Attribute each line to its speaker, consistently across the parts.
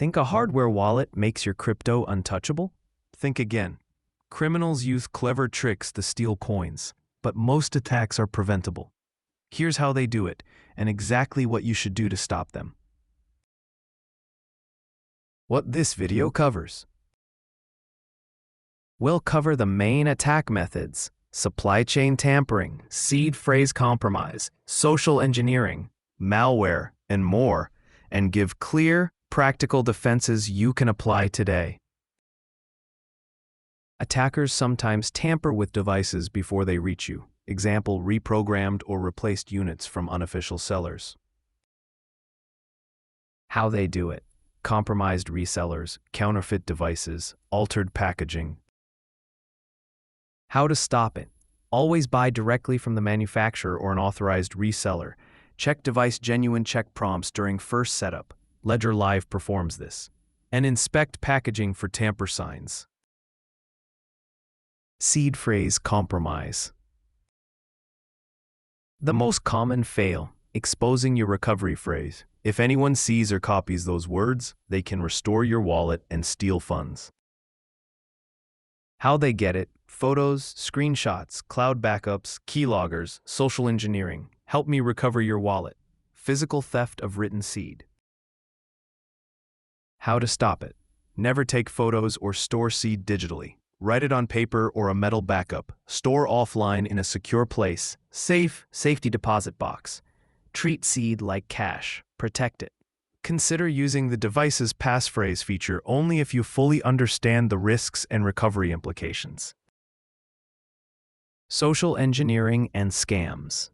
Speaker 1: Think a hardware wallet makes your crypto untouchable? Think again. Criminals use clever tricks to steal coins, but most attacks are preventable. Here's how they do it, and exactly what you should do to stop them. What this video covers. We'll cover the main attack methods: supply chain tampering, seed phrase compromise, social engineering, malware, and more, and give clear, practical defenses you can apply today. Attackers sometimes tamper with devices before they reach you. Example, reprogrammed or replaced units from unofficial sellers. How they do it: compromised resellers, counterfeit devices, altered packaging. How to stop it: always buy directly from the manufacturer or an authorized reseller. Check device genuine check prompts during first setup. Ledger Live performs this. And inspect packaging for tamper signs. Seed phrase compromise. The most common fail: exposing your recovery phrase. If anyone sees or copies those words, they can restore your wallet and steal funds. How they get it: photos, screenshots, cloud backups, keyloggers, social engineering. Help me recover your wallet. Physical theft of written seed. How to stop it: never take photos or store seed digitally. Write it on paper or a metal backup. Store offline in a secure place. Safe, safety deposit box. Treat seed like cash. Protect it. Consider using the device's passphrase feature only if you fully understand the risks and recovery implications. Social engineering and scams.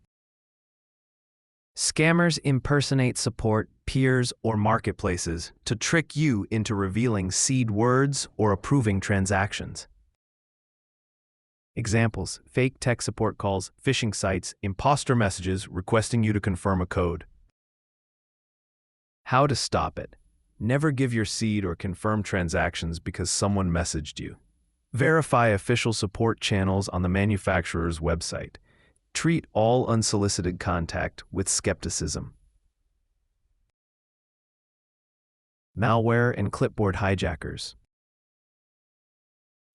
Speaker 1: Scammers impersonate support, peers, or marketplaces to trick you into revealing seed words or approving transactions. Examples: fake tech support calls, phishing sites, imposter messages requesting you to confirm a code. How to stop it: never give your seed or confirm transactions because someone messaged you. Verify official support channels on the manufacturer's website. Treat all unsolicited contact with skepticism. Malware and clipboard hijackers.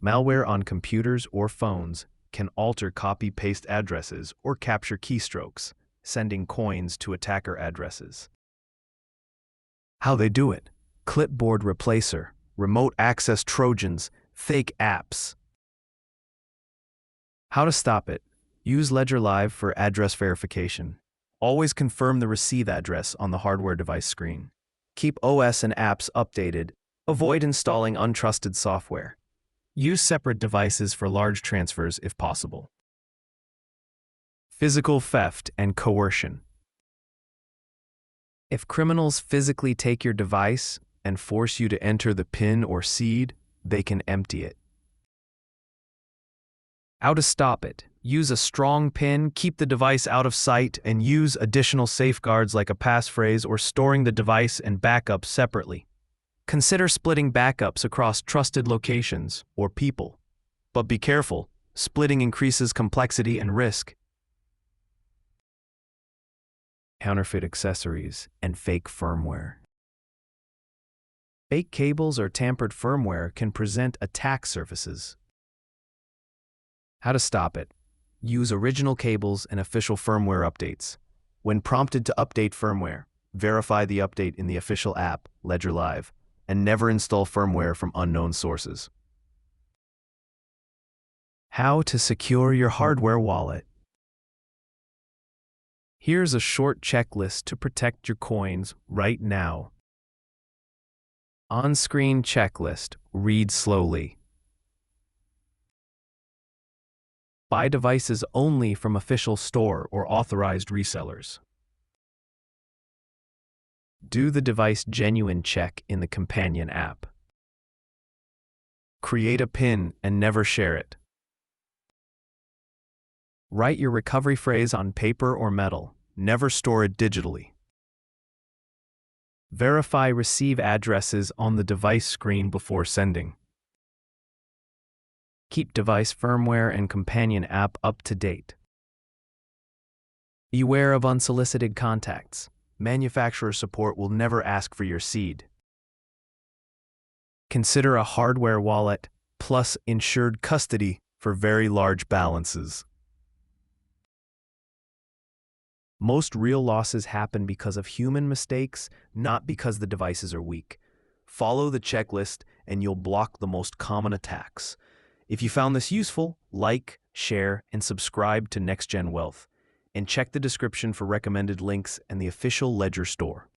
Speaker 1: Malware on computers or phones can alter copy-paste addresses or capture keystrokes, sending coins to attacker addresses. How they do it: clipboard replacer, remote access trojans, fake apps. How to stop it: use Ledger Live for address verification. Always confirm the receive address on the hardware device screen. Keep OS and apps updated. Avoid installing untrusted software. Use separate devices for large transfers if possible. Physical theft and coercion. If criminals physically take your device and force you to enter the PIN or seed, they can empty it. How to stop it: use a strong PIN, keep the device out of sight, and use additional safeguards like a passphrase or storing the device and backups separately. Consider splitting backups across trusted locations or people. But be careful, splitting increases complexity and risk. Counterfeit accessories and fake firmware. Fake cables or tampered firmware can present attack surfaces. How to stop it: use original cables and official firmware updates. When prompted to update firmware, verify the update in the official app, Ledger Live, and never install firmware from unknown sources. How to secure your hardware wallet. Here's a short checklist to protect your coins right now. On-screen checklist. Read slowly. Buy devices only from official store or authorized resellers. Do the device genuine check in the companion app. Create a PIN and never share it. Write your recovery phrase on paper or metal. Never store it digitally. Verify receive addresses on the device screen before sending. Keep device firmware and companion app up to date. Beware of unsolicited contacts. Manufacturer support will never ask for your seed. Consider a hardware wallet plus insured custody for very large balances. Most real losses happen because of human mistakes, not because the devices are weak. Follow the checklist and you'll block the most common attacks. If you found this useful, like, share, and subscribe to NextGen Wealth. And check the description for recommended links and the official Ledger store.